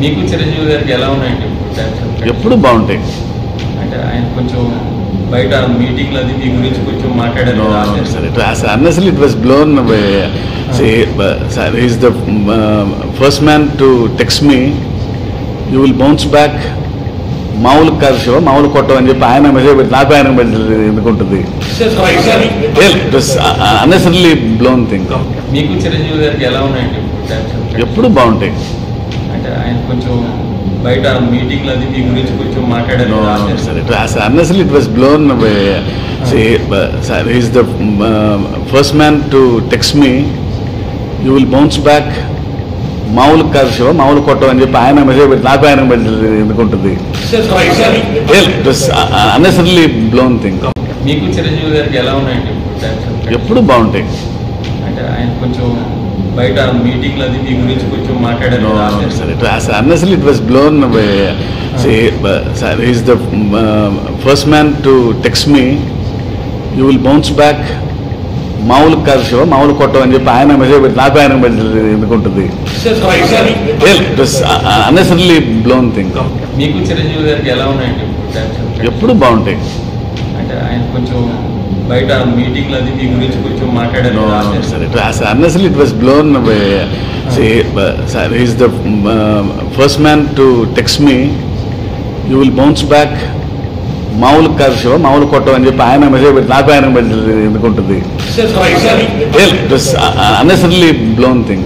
మీకు చిరంజీవి గారికి ఎలా ఉన్నాయండి ఎప్పుడు బాగుంటాయి. అంటే ఆయన కొంచెం బయట మీటింగ్లు అది మీ గురించి కొంచెం మాట్లాడారు. Honestly, it was blown away. He's the first man to text me, you will bounce back. మామూలు కాదు శివ, మామూలు కొట్టం అని చెప్పి ఆయన మెసేజ్ పెట్టి నాకు ఆయన మెసేజ్ ఎందుకుంటుంది. Unnecessary blown thing. మీకు చిరంజీవి గారికి ఎలా ఉన్నాయండి ఎప్పుడు బాగుంటాయి. అంటే ఆయన కొంచెం బయట మీటింగ్లు అది మీ గురించి కొంచెం మాట్లాడారు. Honestly, it was blown away. He's the first man to text me, you will bounce back. మామూలు కాదు శివ, మామూలు కొట్టం అని చెప్పి ఆయన మెసేజ్ పెట్టి నాకు ఆయన మెసేజ్ ఎందుకుంటుంది. Unnecessary blown thing. మీకు చిరంజీవి గారికి ఎలా ఉన్నాయండి ఎప్పుడు బాగుంటాయి. అంటే ఆయన కొంచెం బయట మీటింగ్లు అది మీ గురించి కొంచెం మాట్లాడారు. Honestly, it was blown away. He's the first man to text me, you will bounce back. మామూలు కాదు శివ, మామూలు కొట్టం అని చెప్పి ఆయన మెసేజ్ పెట్టి నాకు ఆయన మెసేజ్ ఎందుకుంటుంది. Unnecessary blown thing. మీకు చిరంజీవి గారికి ఎలా ఉన్నాయండి ఎప్పుడు బాగుంటాయి. అంటే ఆయన కొంచెం బయట మీటింగ్లు అది మీ గురించి కొంచెం మాట్లాడారు. Honestly, it was blown away. He's the first man to text me, you will bounce back. మామూలు కాదు శివ, మామూలు కొట్టం అని చెప్పి ఆయన మెసేజ్ పెట్టి నాకు ఆయన మెసేజ్ ఎందుకుంటుంది. Unnecessary blown thing.